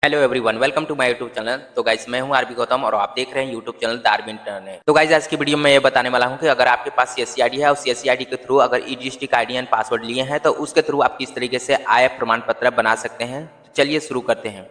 Hello everyone, welcome to my YouTube channel. तो guys, मैं हूं आरबी गौतम और आप देख रहे हैं यूट्यूब चैनल दार्विन इंटरनेट। तो गाइस, आज की वीडियो में ये बताने वाला हूं कि अगर आपके पास सीएससी आईडी है और सीएससी आईडी के थ्रू अगर ई डिस्ट्रिक्ट आईडी एंड पासवर्ड लिए हैं तो उसके थ्रू आप किस तरीके से आईएफ प्रमाण पत्र बना सकते हैं। तो चलिए शुरू करते हैं।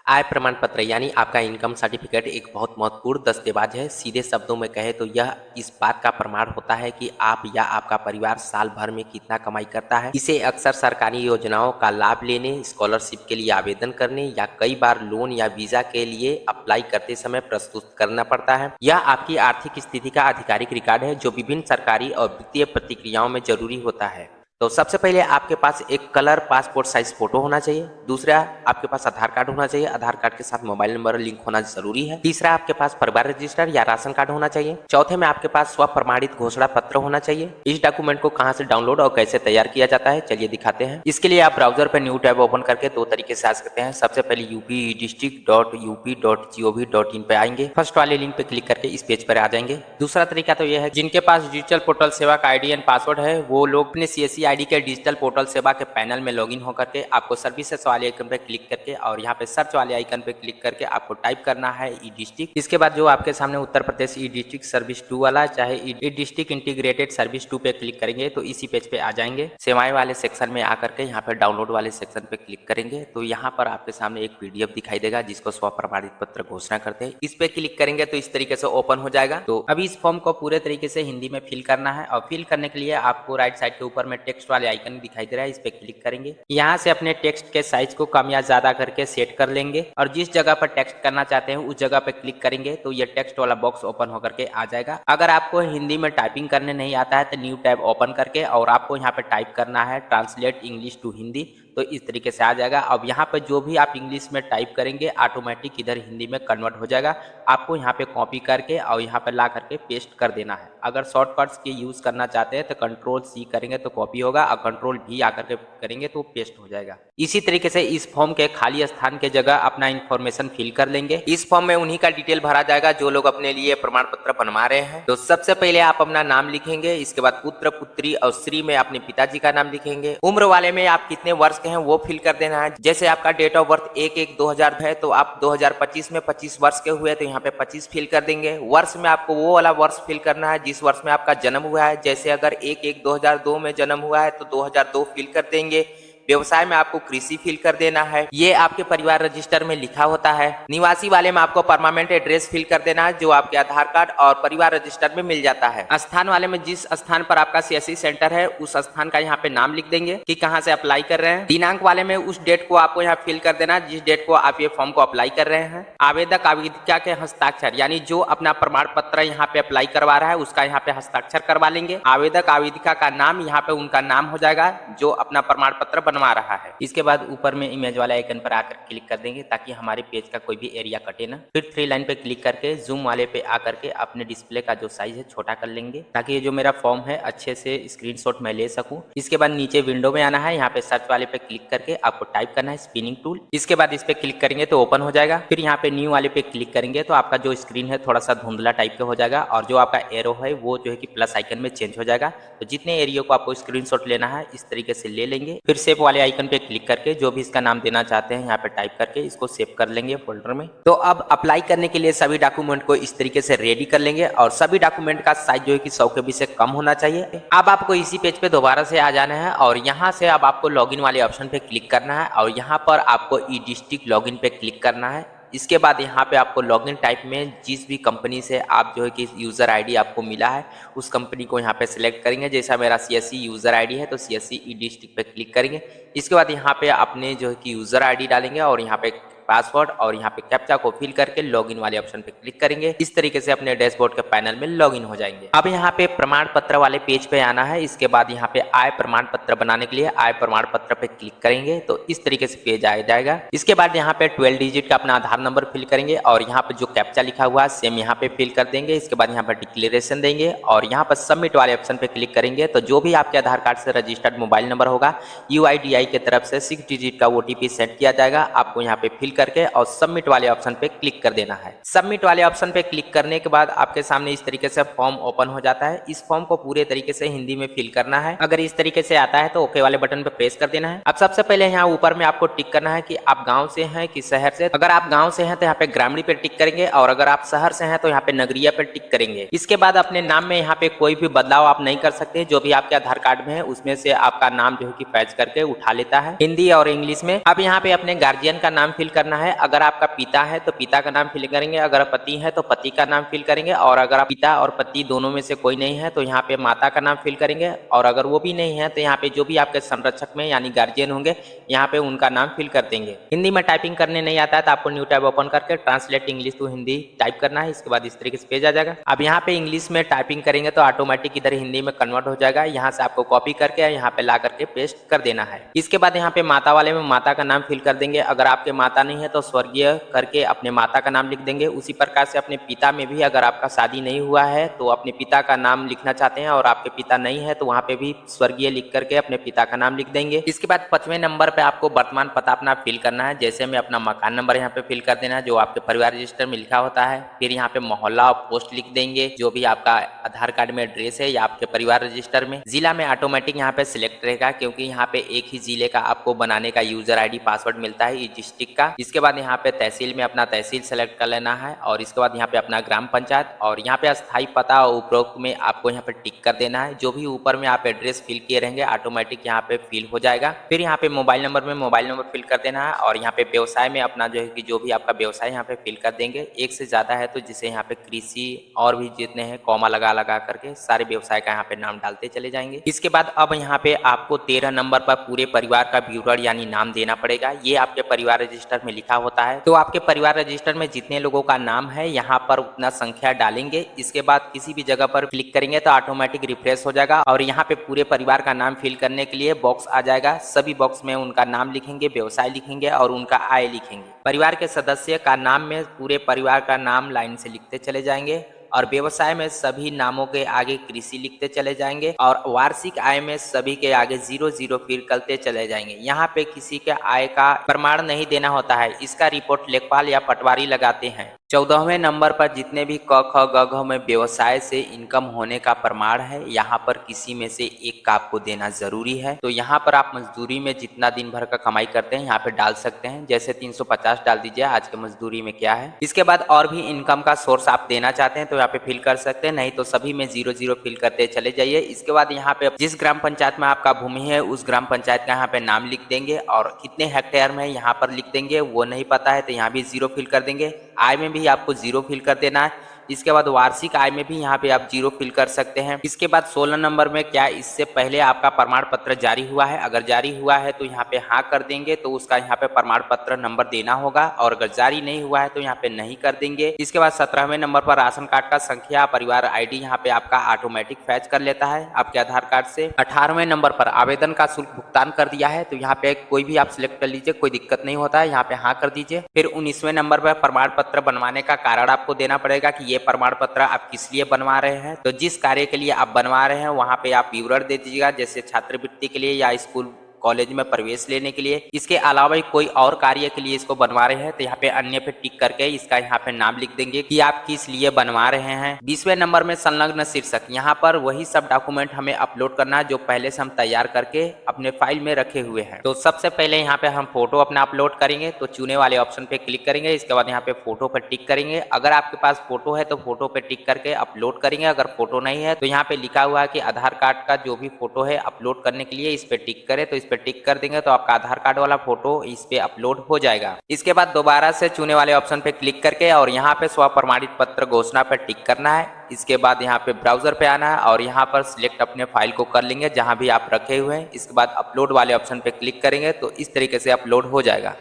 आय प्रमाण पत्र यानी आपका इनकम सर्टिफिकेट एक बहुत महत्वपूर्ण दस्तावेज है। सीधे शब्दों में कहे तो यह इस बात का प्रमाण होता है कि आप या आपका परिवार साल भर में कितना कमाई करता है। इसे अक्सर सरकारी योजनाओं का लाभ लेने, स्कॉलरशिप के लिए आवेदन करने या कई बार लोन या वीजा के लिए अप्लाई करते समय प्रस्तुत करना पड़ता है। यह आपकी आर्थिक स्थिति का आधिकारिक रिकॉर्ड है जो विभिन्न सरकारी और वित्तीय प्रक्रियाओं में जरूरी होता है। तो सबसे पहले आपके पास एक कलर पासपोर्ट साइज फोटो होना चाहिए। दूसरा, आपके पास आधार कार्ड होना चाहिए। आधार कार्ड के साथ मोबाइल नंबर लिंक होना जरूरी है। तीसरा, आपके पास परिवार रजिस्टर या राशन कार्ड होना चाहिए। चौथे में आपके पास स्व प्रमाणित घोषणा पत्र होना चाहिए। इस डॉक्यूमेंट को कहां से डाउनलोड और कैसे तैयार किया जाता है चलिए दिखाते हैं। इसके लिए आप ब्राउजर पर न्यू टैब ओपन करके दो तरीके से आ सकते हैं। सबसे पहले upedistrict.up.gov.in पे आएंगे। फर्स्ट वाले लिंक पे क्लिक करके इस पेज पर आ जाएंगे। दूसरा तरीका तो यह है, जिनके पास डिजिटल पोर्टल सेवा का आईडी एंड पासवर्ड है वो लोग अपने सीएससी आईडी के डिजिटल पोर्टल सेवा के पैनल में लॉगिन होकर के आपको सर्विसेज वाले आइकन पे क्लिक करके और यहाँ पे सर्च वाले आइकन पे क्लिक करके आपको टाइप करना है ई डिस्ट्रिक्ट। इसके बाद जो आपके सामने उत्तर प्रदेश ई डिस्ट्रिक्ट सर्विस 2 वाला चाहे ई डिस्ट्रिक्ट इंटीग्रेटेड सर्विस 2 पे क्लिक करेंगे तो इसी पेज पे आ जाएंगे। सेवाएं वाले सेक्शन में आकर के यहाँ पे डाउनलोड वाले सेक्शन पे क्लिक करेंगे तो यहाँ पर आपके सामने एक पीडीएफ दिखाई देगा जिसको स्व प्रमाणित पत्र घोषणा करते हैं। इस पे क्लिक करेंगे तो इस तरीके से ओपन हो जाएगा। तो अभी इस फॉर्म को पूरे तरीके से हिंदी में फिल करना है और फिल करने के लिए आपको राइट साइड के ऊपर में टेक्स्ट वाले आइकन दिखाई दे रहा है, इस पे क्लिक करेंगे। यहाँ से अपने टेक्स्ट के साइज को कम या ज्यादा करके सेट कर लेंगे और जिस जगह पर टेक्स्ट करना चाहते हैं उस जगह पे क्लिक करेंगे तो ये टेक्स्ट वाला बॉक्स ओपन होकर के आ जाएगा। अगर आपको हिंदी में टाइपिंग करने नहीं आता है तो न्यू टैब ओपन करके और आपको यहाँ पे टाइप करना है ट्रांसलेट इंग्लिश टू हिंदी, तो इस तरीके से आ जाएगा। अब यहाँ पे जो भी आप इंग्लिश में टाइप करेंगे ऑटोमेटिक इधर हिंदी में कन्वर्ट हो जाएगा। आपको यहाँ पे कॉपी करके और यहाँ पे ला करके पेस्ट कर देना है। अगर शॉर्टकट्स के यूज करना चाहते हैं तो कंट्रोल सी करेंगे तो कॉपी होगा और कंट्रोल भी आकर के करेंगे तो पेस्ट हो जाएगा। इसी तरीके से इस फॉर्म के खाली स्थान के जगह अपना इंफॉर्मेशन फिल कर लेंगे। इस फॉर्म में उन्हीं का डिटेल भरा जाएगा जो लोग अपने लिए प्रमाण पत्र बनवा रहे हैं। तो सबसे पहले आप अपना नाम लिखेंगे, इसके बाद पुत्र पुत्री और श्री में अपने पिताजी का नाम लिखेंगे। उम्र वाले में आप कितने वर्ष के हैं वो फिल कर देना है। जैसे आपका डेट ऑफ बर्थ 1/1/2000 है तो आप 2025 में 25 वर्ष के हुए तो यहाँ पे 25 फिल कर देंगे। वर्ष में आपको वो वाला वर्ष फिल करना है जिस वर्ष में आपका जन्म हुआ है। जैसे अगर 1/1/2002 में जन्म हुआ है तो 2002 फिल कर देंगे। व्यवसाय में आपको कृषि फिल कर देना है, ये आपके परिवार रजिस्टर में लिखा होता है। निवासी वाले में आपको परमानेंट एड्रेस फिल कर देना है जो आपके आधार कार्ड और परिवार रजिस्टर में मिल जाता है। स्थान वाले में जिस स्थान पर आपका सीएससी सेंटर है उस स्थान का यहाँ पे नाम लिख देंगे कि कहाँ से अप्लाई कर रहे हैं। दिनांक वाले में उस डेट को आपको यहाँ फिल कर देना जिस डेट को आप ये फॉर्म को अप्लाई कर रहे हैं। आवेदक आवेदिका के हस्ताक्षर यानी जो अपना प्रमाण पत्र यहाँ पे अप्लाई करवा रहा है उसका यहाँ पे हस्ताक्षर करवा लेंगे। आवेदक आवेदिका का नाम यहाँ पे उनका नाम हो जाएगा जो अपना प्रमाण पत्र बनवा रहा है। इसके बाद ऊपर में इमेज वाले आइकन पर आकर क्लिक कर देंगे ताकि हमारे पेज का कोई भी एरिया कटे ना। फिर 3 लाइन पे क्लिक करके जूम वाले पे आकर के अपने डिस्प्ले का जो साइज है छोटा कर लेंगे ताकि ये जो मेरा फॉर्म है अच्छे से स्क्रीनशॉट मैं ले सकूं। इसके बाद नीचे विंडो में आना है, यहाँ पे सर्च वाले पे क्लिक करके आपको टाइप करना है स्पिनिंग टूल। इसके बाद इस पे क्लिक करेंगे तो ओपन हो जाएगा। फिर यहाँ पे न्यू वाले पे क्लिक करेंगे तो आपका जो स्क्रीन है थोड़ा सा धुंधला टाइप का हो जाएगा और जो आपका एरो है वो जो है कि प्लस आइकन में चेंज हो जाएगा। तो जितने एरिया को आपको स्क्रीनशॉट लेना है इस तरीके से ले लेंगे। फिर सेव वाले आइकन पे क्लिक करके जो भी इसका नाम देना चाहते हैं यहाँ पे टाइप करके इसको सेव कर लेंगे फोल्डर में। तो अब अप्लाई करने के लिए सभी डॉक्यूमेंट को इस तरीके से रेडी कर लेंगे और सभी डॉक्यूमेंट का साइज जो है कि 100 KB से कम होना चाहिए। अब आपको इसी पेज पे दोबारा से आ जाना है और यहाँ से अब आपको लॉगिन वाले ऑप्शन पे क्लिक करना है और यहाँ पर आपको ई डिस्ट्रिक्ट लॉगिन पे क्लिक करना है। इसके बाद यहाँ पे आपको लॉगिन टाइप में जिस भी कंपनी से आप जो है कि यूज़र आईडी आपको मिला है उस कंपनी को यहाँ पे सिलेक्ट करेंगे। जैसा मेरा सीएससी यूज़र आईडी है तो सीएससी ई डिस्ट्रिक्ट पे क्लिक करेंगे। इसके बाद यहाँ पे अपने जो है कि यूज़र आईडी डालेंगे और यहाँ पे पासवर्ड और यहाँ पे कैप्चा को फिल करके लॉगिन वाले ऑप्शन पे क्लिक करेंगे। इस तरीके से अपने डैशबोर्ड के पैनल में लॉगिन हो जाएंगे। अब यहाँ पे प्रमाण पत्र वाले पेज पे आना है। इसके बाद यहाँ पे आय प्रमाण पत्र बनाने के लिए आय प्रमाण पत्र पे क्लिक करेंगे तो इस तरीके से पेज आ जाएगा। इसके बाद यहाँ पे 12 डिजिट का अपना आधार नंबर फिल करेंगे और यहाँ पे जो कैप्चा लिखा हुआ है सेम यहाँ पे फिल कर देंगे। इसके बाद यहाँ पर डिक्लेरेशन देंगे और यहाँ पर सबमिट वाले ऑप्शन पे क्लिक करेंगे तो जो भी आपके आधार कार्ड से रजिस्टर्ड मोबाइल नंबर होगा UIDAI की तरफ से 6 डिजिट का OTP सेंड किया जाएगा। आपको यहाँ पे फिल करके और सबमिट वाले ऑप्शन पे क्लिक कर देना है। सबमिट वाले ऑप्शन पे क्लिक करने के बाद आपके सामने इस तरीके से फॉर्म ओपन हो जाता है। इस फॉर्म को पूरे तरीके से हिंदी में फिल करना है। अगर इस तरीके से आता है तो ओके वाले बटन पे प्रेस कर देना है। अब सबसे पहले यहाँ ऊपर में आपको टिक करना है कि आप गांव से हैं कि शहर से। अगर आप गांव से हैं तो यहाँ पे ग्रामीण पे टिक करेंगे और अगर आप शहर से हैं तो यहाँ पे नगरीय पे टिक करेंगे। इसके बाद अपने नाम में यहाँ पे कोई भी बदलाव आप नहीं कर सकते। जो भी आपके आधार कार्ड में है उसमें से आपका नाम जो है कि फैच करके उठा लेता है हिंदी और इंग्लिश में। अब यहाँ पे अपने गार्जियन का नाम फिल करना है। अगर आपका पिता है तो पिता का नाम फिल करेंगे, अगर पति है तो पति का नाम फिल करेंगे और अगर आप पिता और पति दोनों में से कोई नहीं है तो यहाँ पे माता का नाम फिल करेंगे और अगर वो भी नहीं है तो यहाँ पे जो भी आपके संरक्षक में यानी गार्जियन होंगे यहाँ पे उनका नाम फिल कर देंगे। हिंदी में टाइपिंग करने नहीं आता है तो आपको न्यू टैब ओपन करके translate English to Hindi type करना है। इसके बाद इस तरीके से पेज आ जाएगा। अब यहाँ पे इंग्लिश में टाइपिंग करेंगे तो ऑटोमेटिक इधर हिंदी में कन्वर्ट हो जाएगा। यहाँ से आपको कॉपी करके यहाँ पे ला करके पेस्ट कर देना है। इसके बाद यहाँ पे माता वाले में माता का नाम फिल कर देंगे। अगर आपके माता नहीं है तो स्वर्गीय करके अपने माता का नाम लिख देंगे। उसी प्रकार से अपने पिता में भी अगर आपका शादी नहीं हुआ है तो अपने पिता का नाम लिखना चाहते हैं और आपके पिता नहीं है तो वहाँ पे भी स्वर्गीय लिख करके अपने पिता का नाम लिख देंगे। इसके बाद 5वें नंबर पे आपको वर्तमान पता अपना फिल करना है। जैसे में अपना मकान नंबर यहाँ पे फिल कर देना है जो आपके परिवार रजिस्टर में लिखा होता है। फिर यहाँ पे मोहल्ला और पोस्ट लिख देंगे जो भी आपका आधार कार्ड में एड्रेस है या आपके परिवार रजिस्टर में। जिला में ऑटोमेटिक यहाँ पे सिलेक्ट रहेगा क्योंकि यहाँ पे एक ही जिले का आपको बनाने का यूजर आईडी पासवर्ड मिलता है इस डिस्ट्रिक्ट का। इसके बाद यहाँ पे तहसील में अपना तहसील सेलेक्ट कर लेना है और इसके बाद यहाँ पे अपना ग्राम पंचायत और यहाँ पे अस्थायी पता और उपरोक्त में आपको यहाँ पे टिक कर देना है। जो भी ऊपर में आप एड्रेस फिल किए रहेंगे ऑटोमेटिक यहाँ पे फिल हो जाएगा। फिर यहाँ पे मोबाइल नंबर में मोबाइल नंबर फिल कर देना है और यहाँ पे व्यवसाय में अपना जो है कि जो भी आपका व्यवसाय यहाँ पे फिल कर देंगे। एक से ज्यादा है तो जिसे यहाँ पे कृषि और भी जितने हैं कॉमा लगा लगा करके सारे व्यवसाय का यहाँ पे नाम डालते चले जाएंगे। इसके बाद अब यहाँ पे आपको 13 नंबर पर पूरे परिवार का विवरण यानी नाम देना पड़ेगा। ये आपके परिवार रजिस्टर में लिखा होता है तो आपके परिवार रजिस्टर में जितने लोगों का नाम है यहाँ पर उतना संख्या डालेंगे। इसके बाद किसी भी जगह पर क्लिक करेंगे तो ऑटोमेटिक रिफ्रेश हो जाएगा और यहाँ पे पूरे परिवार का नाम फिल करने के लिए बॉक्स आ जाएगा। सभी बॉक्स में उनका नाम लिखेंगे, व्यवसाय लिखेंगे और उनका आय लिखेंगे। परिवार के सदस्य का नाम में पूरे परिवार का नाम लाइन से लिखते चले जाएंगे और व्यवसाय में सभी नामों के आगे कृषि लिखते चले जाएंगे और वार्षिक आय में सभी के आगे 00 फिल करते चले जाएंगे। यहाँ पे किसी के आय का प्रमाण नहीं देना होता है। इसका रिपोर्ट लेखपाल या पटवारी लगाते हैं। 14वें नंबर पर जितने भी क ख ग घ में व्यवसाय से इनकम होने का प्रमाण है यहाँ पर किसी में से एक का आपको देना जरूरी है। तो यहाँ पर आप मजदूरी में जितना दिन भर का कमाई करते हैं यहाँ पे डाल सकते हैं। जैसे 350 डाल दीजिए आज के मजदूरी में क्या है। इसके बाद और भी इनकम का सोर्स आप देना चाहते हैं तो यहाँ पे फिल कर सकते हैं, नहीं तो सभी में 00 फिल करते चले जाइए। इसके बाद यहाँ पे जिस ग्राम पंचायत में आपका भूमि है उस ग्राम पंचायत का यहाँ पे नाम लिख देंगे और कितने हेक्टेयर में यहाँ पर लिख देंगे। वो नहीं पता है तो यहाँ भी 0 फिल कर देंगे। आय में भी आपको 0 फिल कर देना है। इसके बाद वार्षिक आय में भी यहाँ पे आप 0 फिल कर सकते हैं। इसके बाद 16 नंबर में क्या इससे पहले आपका प्रमाण पत्र जारी हुआ है। अगर जारी हुआ है तो यहाँ पे हाँ कर देंगे तो उसका यहाँ पे प्रमाण पत्र नंबर देना होगा और अगर जारी नहीं हुआ है तो यहाँ पे नहीं कर देंगे। इसके बाद 17वें नंबर पर राशन कार्ड का संख्या परिवार आईडी यहाँ पे आपका ऑटोमेटिक फैच कर लेता है आपके आधार कार्ड से। 18वें नंबर पर आवेदन का शुल्क भुगतान कर दिया है तो यहाँ पे कोई भी आप सिलेक्ट कर लीजिए, कोई दिक्कत नहीं होता है, यहाँ पे हाँ कर दीजिए। फिर 19वें नंबर पर प्रमाण पत्र बनवाने का कारण आपको देना पड़ेगा कि ये प्रमाण पत्र आप किस लिए बनवा रहे हैं। तो जिस कार्य के लिए आप बनवा रहे हैं वहां पे आप विवरण दे दीजिएगा, जैसे छात्रवृत्ति के लिए या स्कूल कॉलेज में प्रवेश लेने के लिए। इसके अलावा कोई और कार्य के लिए इसको बनवा रहे हैं तो यहाँ पे अन्य पे टिक करके इसका यहाँ पे नाम लिख देंगे कि आप किस लिए बनवा रहे हैं। 20वें नंबर में संलग्न शीर्षक, यहाँ पर वही सब डॉक्यूमेंट हमें अपलोड करना है जो पहले से हम तैयार करके अपने फाइल में रखे हुए हैं। तो सबसे पहले यहाँ पे हम फोटो अपना अपलोड करेंगे तो चुने वाले ऑप्शन पे क्लिक करेंगे। इसके बाद यहाँ पे फोटो पर टिक करेंगे। अगर आपके पास फोटो है तो फोटो पे टिक करके अपलोड करेंगे। अगर फोटो नहीं है तो यहाँ पे लिखा हुआ है कि आधार कार्ड का जो भी फोटो है अपलोड करने के लिए इस पे टिक करें, तो इस पे टिक कर देंगे तो आपका आधार कार्ड वाला फोटो इस पे अपलोड हो जाएगा। इसके बाद दोबारा से चुने वाले ऑप्शन पे क्लिक करके और यहाँ पे स्व प्रमाणित पत्र घोषणा पर टिक करना है। इसके बाद यहाँ पे ब्राउजर पे आना है और यहाँ पर सिलेक्ट अपने फाइल को कर लेंगे जहाँ भी आप रखे हुए हैं। इसके बाद अपलोड वाले ऑप्शन पे क्लिक करेंगे तो इस तरीके से अपलोड हो जाएगा।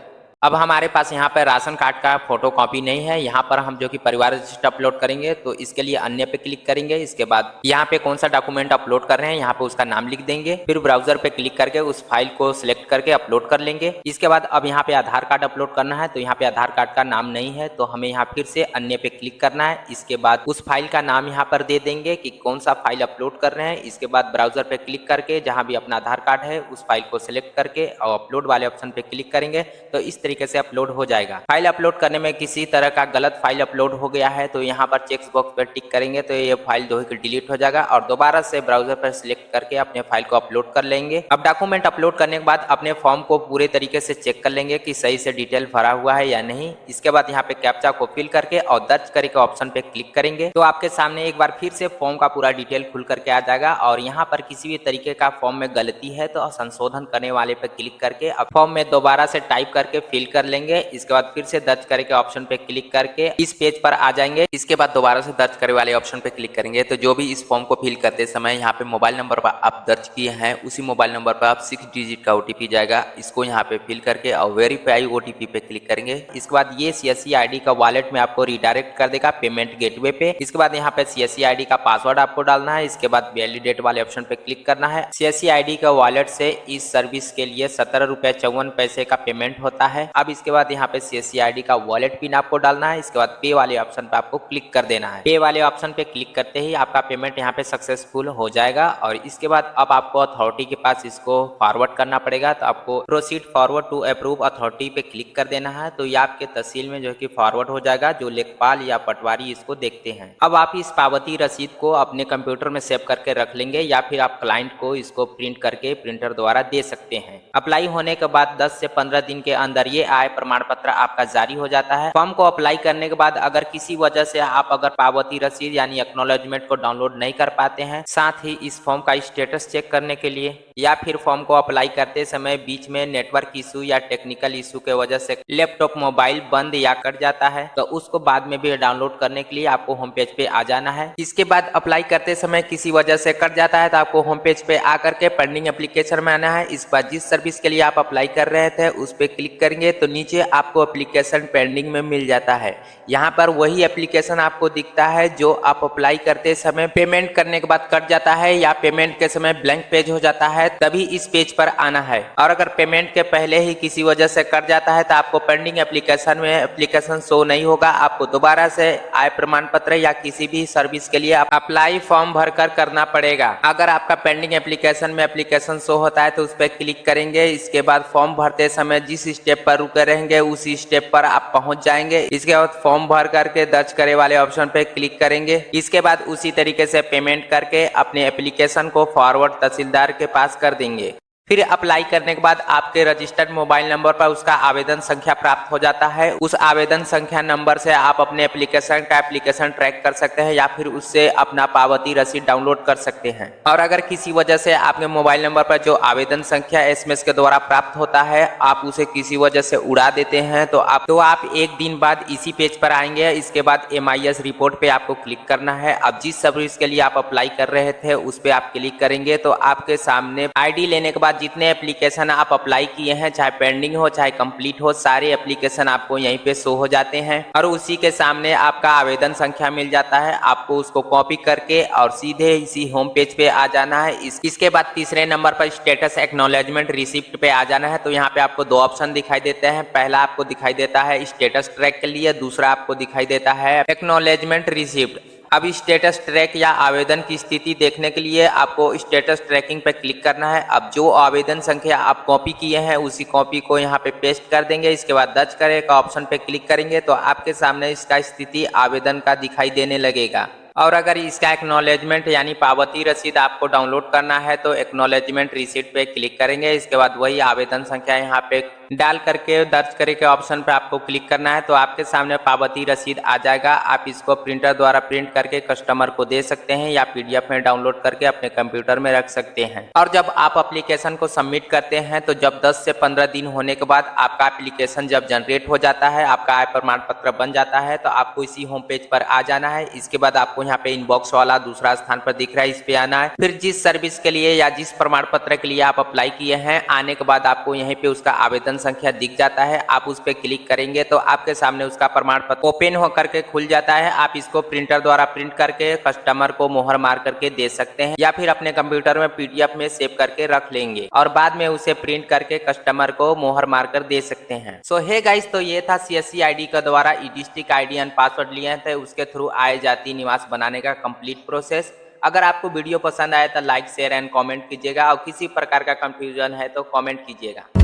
अब हमारे पास यहाँ पर राशन कार्ड का फोटो कॉपी नहीं है। यहाँ पर हम जो कि परिवार रजिस्टर अपलोड करेंगे तो इसके लिए अन्य पे क्लिक करेंगे। इसके बाद यहाँ पे कौन सा डॉक्यूमेंट अपलोड कर रहे हैं यहाँ पे उसका नाम लिख देंगे। फिर ब्राउजर पे क्लिक करके उस फाइल को सिलेक्ट करके अपलोड कर लेंगे। इसके बाद अब यहाँ पे आधार कार्ड अपलोड करना है तो यहाँ पे आधार कार्ड का नाम नहीं है तो हमें यहाँ फिर से अन्य पे क्लिक करना है। इसके बाद उस फाइल का नाम यहाँ पर दे देंगे कि कौन सा फाइल अपलोड कर रहे हैं। इसके बाद ब्राउजर पे क्लिक करके जहाँ भी अपना आधार कार्ड है उस फाइल को सिलेक्ट करके और अपलोड वाले ऑप्शन पे क्लिक करेंगे तो इस तरीके से अपलोड हो जाएगा। फाइल अपलोड करने में किसी तरह का गलत फाइल अपलोड हो गया है तो यहाँ पर चेक बॉक्स पर टिक करेंगे तो ये फाइल जो है डिलीट हो जाएगा और दोबारा से ब्राउजर पर सिलेक्ट करके अपने फाइल को अपलोड कर लेंगे। अब डॉक्यूमेंट अपलोड करने के बाद अपने फॉर्म को पूरे तरीके से चेक कर लेंगे कि सही से डिटेल भरा हुआ है या नहीं। इसके बाद यहाँ पे कैप्चा को फिल करके और दर्ज करे के ऑप्शन पे क्लिक करेंगे तो आपके सामने एक बार फिर से फॉर्म का पूरा डिटेल खुल करके आ जाएगा और यहाँ पर किसी भी तरीके का फॉर्म में गलती है तो संशोधन करने वाले पे क्लिक करके अब फॉर्म में दोबारा से टाइप करके फिल कर लेंगे। इसके बाद फिर से दर्ज करे के ऑप्शन पे क्लिक करके इस पेज पर आ जाएंगे। इसके बाद दोबारा से दर्ज करे वाले ऑप्शन पे क्लिक करेंगे तो जो भी इस फॉर्म को फिल करते समय यहाँ पे मोबाइल नंबर पर आप दर्ज किए हैं उसी मोबाइल नंबर पर आप 6 डिजिट का ओटीपी जाएगा, इसको यहाँ पे फिल करके और वेरीफाई ओटीपी पे क्लिक करेंगे। इसके बाद ये सीएससी आईडी का वॉलेट में आपको रिडायरेक्ट कर देगा पेमेंट गेटवे पे। इसके बाद यहाँ पे सीएससी आईडी का पासवर्ड आपको डालना है। इसके बाद वैलिडेट वाले ऑप्शन पे क्लिक करना है। सीएससी आईडी का वॉलेट से इस सर्विस के लिए 17 रुपए 54 पैसे का पेमेंट होता है। अब इसके बाद यहाँ पे सीएससी आईडी का वॉलेट पिन आपको डालना है। इसके बाद पे वाले ऑप्शन पे आपको क्लिक कर देना है। पे वाले ऑप्शन पे क्लिक करते ही आपका पेमेंट यहाँ पे सक्सेसफुल हो जाएगा और इसके बाद अब आपको अथॉरिटी के पास इसको फॉरवर्ड करना पड़ेगा तो आपको proceed forward to approve authority पे क्लिक कर देना है तो ये आपके तहसील में जो कि फॉरवर्ड हो जाएगा, जो लेखपाल या पटवारी इसको देखते हैं। अब आप इस पावती रसीद को अपने कंप्यूटर में सेव करके रख लेंगे या फिर आप क्लाइंट को इसको प्रिंट करके प्रिंटर द्वारा दे सकते हैं। अप्लाई होने के बाद 10 से 15 दिन के अंदर ये आय प्रमाण पत्र आपका जारी हो जाता है। फॉर्म को अप्लाई करने के बाद अगर किसी वजह से आप अगर पावती रसीद यानी एक्नॉलेजमेंट को डाउनलोड नहीं कर पाते हैं, साथ ही इस फॉर्म का स्टेटस चेक करने के लिए या फिर फॉर्म को अप्लाई करते समय बीच में नेटवर्क इशू या टेक्निकल इशू के वजह से लैपटॉप मोबाइल बंद या कट जाता है तो उसको बाद में भी डाउनलोड करने के लिए आपको होम पेज पे आ जाना है। इसके बाद अप्लाई करते समय किसी वजह से कट जाता है तो आपको होम पेज पे आकर के पेंडिंग एप्लीकेशन में आना है। इस बार जिस सर्विस के लिए आप अप्लाई कर रहे थे उस पर क्लिक करेंगे तो नीचे आपको एप्लीकेशन पेंडिंग में मिल जाता है। यहाँ पर वही एप्लीकेशन आपको दिखता है जो आप अप्लाई करते समय पेमेंट करने के बाद कट जाता है या पेमेंट के समय ब्लैंक पेज हो जाता है, तभी इस पेज पर आना है। और अगर पेमेंट के पहले ही किसी वजह से कट जाता है तो आपको पेंडिंग एप्लीकेशन में एप्लीकेशन शो नहीं होगा। आपको दोबारा से आय प्रमाण पत्र या किसी भी सर्विस के लिए अप्लाई फॉर्म भरकर करना पड़ेगा। अगर आपका पेंडिंग एप्लीकेशन में एप्लीकेशन शो होता है तो उस पर क्लिक करेंगे। इसके बाद फॉर्म भरते समय जिस स्टेप पर रुके रहेंगे उसी स्टेप पर आप पहुंच जाएंगे। इसके बाद फॉर्म भर करके दर्ज करे वाले ऑप्शन पे क्लिक करेंगे। इसके बाद उसी तरीके से पेमेंट करके अपने एप्लीकेशन को फॉरवर्ड तहसीलदार के पास कर देंगे। फिर अप्लाई करने के बाद आपके रजिस्टर्ड मोबाइल नंबर पर उसका आवेदन संख्या प्राप्त हो जाता है। उस आवेदन संख्या नंबर से आप अपने एप्लीकेशन का एप्लीकेशन ट्रैक कर सकते हैं या फिर उससे अपना पावती रसीद डाउनलोड कर सकते हैं। और अगर किसी वजह से आपके मोबाइल नंबर पर जो आवेदन संख्या एसएमएस के द्वारा प्राप्त होता है आप उसे किसी वजह से उड़ा देते हैं तो आप एक दिन बाद इसी पेज पर आएंगे। इसके बाद MIS रिपोर्ट पे आपको क्लिक करना है। अब जिस सर्विस के लिए आप अप्लाई कर रहे थे उस पर आप क्लिक करेंगे तो आपके सामने ID लेने के बाद जितने एप्लीकेशन आप अप्लाई किए हैं, चाहे पेंडिंग हो चाहे कंप्लीट हो, सारे एप्लीकेशन आपको यहीं पे शो हो जाते हैं और उसी के सामने आपका आवेदन संख्या मिल जाता है। आपको उसको कॉपी करके और सीधे इसी होम पेज पे आ जाना है। इसके बाद तीसरे नंबर पर स्टेटस एक्नॉलेजमेंट रिसिप्ट पे आ जाना है। तो यहाँ पे आपको 2 ऑप्शन दिखाई देते हैं। पहला आपको दिखाई देता है स्टेटस ट्रैक के लिए, दूसरा आपको दिखाई देता है एक्नॉलेजमेंट रिसिप्ट। अब स्टेटस ट्रैक या आवेदन की स्थिति देखने के लिए आपको स्टेटस ट्रैकिंग पे क्लिक करना है। अब जो आवेदन संख्या आप कॉपी किए हैं उसी कॉपी को यहाँ पे पेस्ट कर देंगे। इसके बाद दर्ज करें का ऑप्शन पे क्लिक करेंगे तो आपके सामने इसका स्थिति आवेदन का दिखाई देने लगेगा। और अगर इसका एक्नॉलेजमेंट यानी पावती रसीद आपको डाउनलोड करना है तो एक्नॉलेजमेंट रिसीट पे क्लिक करेंगे। इसके बाद वही आवेदन संख्या यहाँ पे डाल करके दर्ज करे के ऑप्शन पे आपको क्लिक करना है तो आपके सामने पावती रसीद आ जाएगा। आप इसको प्रिंटर द्वारा प्रिंट करके कस्टमर को दे सकते हैं या PDF में डाउनलोड करके अपने कंप्यूटर में रख सकते हैं। और जब आप एप्लीकेशन को सबमिट करते हैं तो जब 10 से 15 दिन होने के बाद आपका एप्लीकेशन जब जनरेट हो जाता है, आपका आय प्रमाण पत्र बन जाता है तो आपको इसी होम पेज पर आ जाना है। इसके बाद आपको यहाँ पे इनबॉक्स वाला दूसरा स्थान पर दिख रहा है, इस पे आना है। फिर जिस सर्विस के लिए या जिस प्रमाण पत्र के लिए आप अप्लाई किए हैं, आने के बाद आपको यहीं पे उसका आवेदन संख्या दिख जाता है। आप उस पर क्लिक करेंगे तो आपके सामने उसका प्रमाण पत्र ओपन होकर के खुल जाता है। आप इसको प्रिंटर द्वारा प्रिंट करके कस्टमर को मोहर मार करके दे सकते हैं या फिर अपने कंप्यूटर में PDF में सेव करके रख लेंगे और बाद में उसे प्रिंट करके कस्टमर को मोहर मार कर दे सकते हैं। सो हे गाइस, तो ये था CSC ID के द्वारा डिस्ट्रिक्ट ID एंड पासवर्ड लिए थे, उसके थ्रू आय जाति निवास बनाने का कंप्लीट प्रोसेस। अगर आपको वीडियो पसंद आया तो लाइक शेयर एंड कमेंट कीजिएगा और किसी प्रकार का कंफ्यूजन है तो कमेंट कीजिएगा।